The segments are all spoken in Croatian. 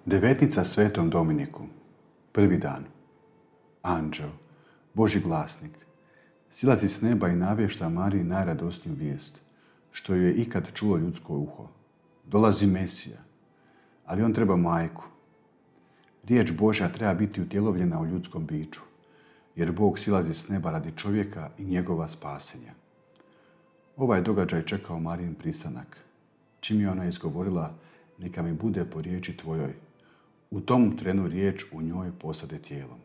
Devetnica Svetom Dominiku. Prvi dan. Anđeo, Božji glasnik, silazi s neba i navješta Mariji najradosniju vijest, što ju je ikad čulo ljudsko uho. Dolazi Mesija, ali on treba majku. Riječ Božja treba biti utjelovljena u ljudskom biću, jer Bog silazi s neba radi čovjeka i njegova spasenja. Ovaj događaj čekao Marijin pristanak. Čim je ona izgovorila, neka mi bude po riječi tvojoj, u tom trenu riječ u njoj postade tijelom.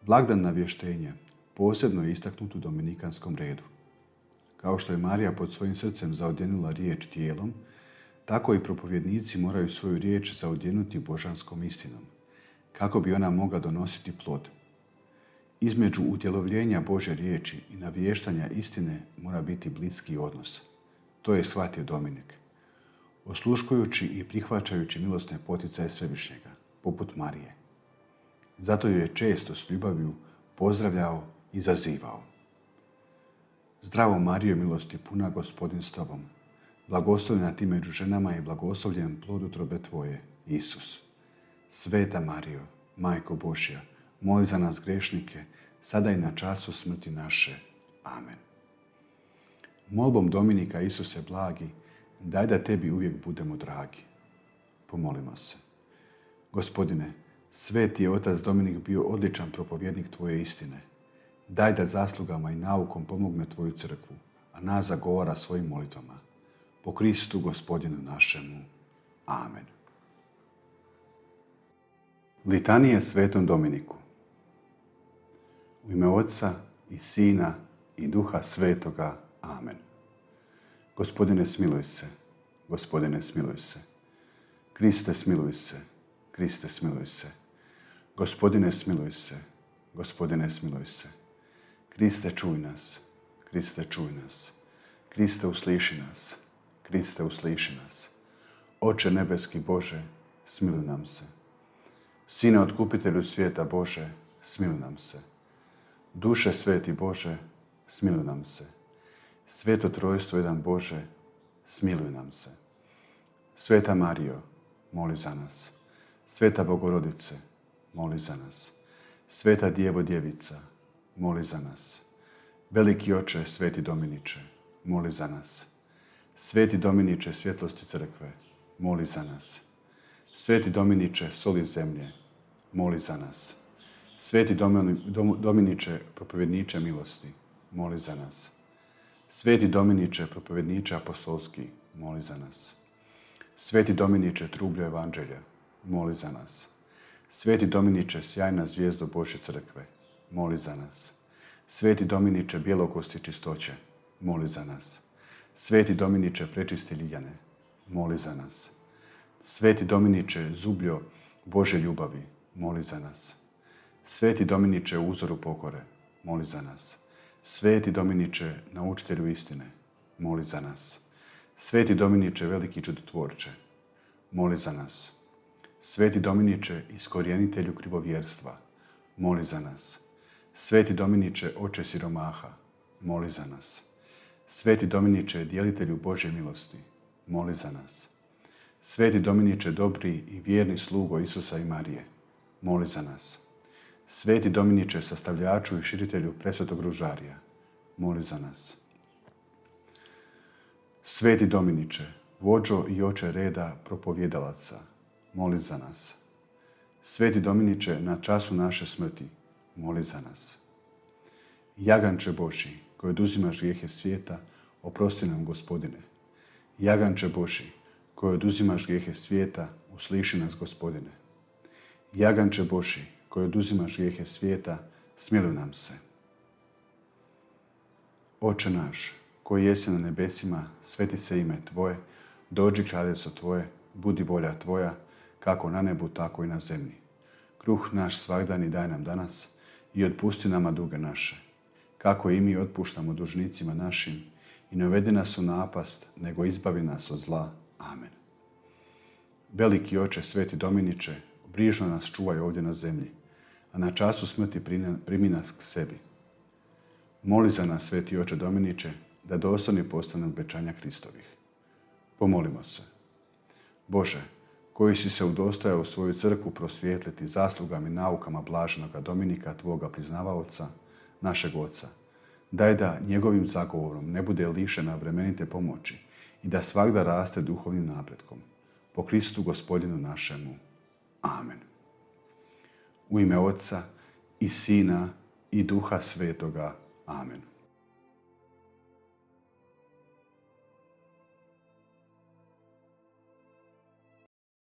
Blagdan navještenja posebno je istaknut u dominikanskom redu. Kao što je Marija pod svojim srcem zaodjenula riječ tijelom, tako i propovjednici moraju svoju riječ zaodjenuti božanskom istinom, kako bi ona mogla donositi plod. Između utjelovljenja Božje riječi i navještanja istine mora biti bliski odnos. To je shvatio Dominik, osluškujući i prihvaćajući milosne poticaje Svevišnjega, poput Marije. Zato ju je često s ljubavlju pozdravljao i zazivao. Zdravo Marijo, milosti puna, Gospodin s tobom. Blagoslovljena ti među ženama i blagoslovljen plod utrobe tvoje, Isus. Sveta Marijo, Majko Božja, moli za nas grešnike, sada i na času smrti naše. Amen. Molbom Dominika, Isuse blagi, daj da tebi uvijek budemo dragi. Pomolimo se. Gospodine, sveti je otac Dominik bio odličan propovjednik tvoje istine. Daj da zaslugama i naukom pomogne tvoju crkvu, a nas zagovara svojim molitvama. Po Kristu Gospodinu našemu. Amen. Litanije Svetom Dominiku. U ime Otca i Sina i Duha Svetoga. Amen. Gospodine, smiluj se. Gospodine, smiluj se. Kriste, smiluj se. Kriste, smiluj se. Gospodine, smiluj se. Gospodine, smiluj se. Kriste, čuj nas. Kriste, čuj nas. Kriste, usliši nas. Kriste, usliši nas. Oče nebeski Bože, smiluj nam se. Sine otkupitelju svijeta Bože, smiluj nam se. Duše sveti Bože, smiluj nam se. Sveto trojstvo jedan Bože, smiluj nam se. Sveta Marijo, moli za nas. Sveta Bogorodice, moli za nas. Sveta Djevo Djevica, moli za nas. Veliki Oče, Sveti Dominiče, moli za nas. Sveti Dominiče svjetlosti crkve, moli za nas. Sveti Dominiče soli zemlje, moli za nas. Sveti Dominiče propovjedniče milosti, moli za nas. Sveti Dominiče propovjedniče apostolski, moli za nas. Sveti Dominiče trubljo evanđelja, moli za nas. Sveti Dominiče sjajna zvijezdo Božje crkve, moli za nas. Sveti Dominiče bjelokosti čistoće, moli za nas. Sveti Dominiče prečisti Ljiljane, moli za nas. Sveti Dominiče zubljo Božje ljubavi, moli za nas. Sveti Dominiče uzoru pokore, moli za nas. Sveti Dominiče naučitelju istine, moli za nas. Sveti Dominiče veliki čudotvorče, moli za nas. Sveti Dominiče iskorjenitelju krivovjerstva, moli za nas. Sveti Dominiče oče siromaha, moli za nas. Sveti Dominiče djelitelju Božje milosti, moli za nas. Sveti Dominiče dobri i vjerni slugo Isusa i Marije, moli za nas. Sveti Dominiče sastavljaču i širitelju presvetog ružarija, moli za nas. Sveti Dominiče, vođo i oče reda propovjedalaca, moli za nas. Sveti Dominiče, na času naše smrti, moli za nas. Jaganče Božji, koji oduzimaš grijehe svijeta, oprosti nam, Gospodine. Jaganče Božji, koji oduzimaš grijehe svijeta, usliši nas, Gospodine. Jaganče Božji, koji oduzimaš grijehe svijeta, smiluj nam se. Oče naš, koji jesi na nebesima, sveti se ime Tvoje, dođi kraljevstvo Tvoje, budi volja Tvoja, kako na nebu, tako i na zemlji. Kruh naš svagdani daj nam danas i otpusti nama duge naše, kako i mi otpuštamo dužnicima našim, i ne uvedi nas u napast, nego izbavi nas od zla. Amen. Veliki Oče, Sveti Dominiče, brižno nas čuvaj ovdje na zemlji, a na času smrti primi nas k sebi. Moli za nas, Sveti Oče Dominiče, da dostojni postane obećanja Kristovih. Pomolimo se. Bože, koji si se udostojao svoju crkvu prosvijetliti zaslugama i naukama blaženoga Dominika, tvoga priznavaoca, našeg oca. Daj da njegovim zagovorom ne bude lišena vremenite pomoći i da svagda raste duhovnim napretkom. Po Kristu Gospodinu našemu. Amen. U ime Otca i Sina i Duha Svetoga. Amen.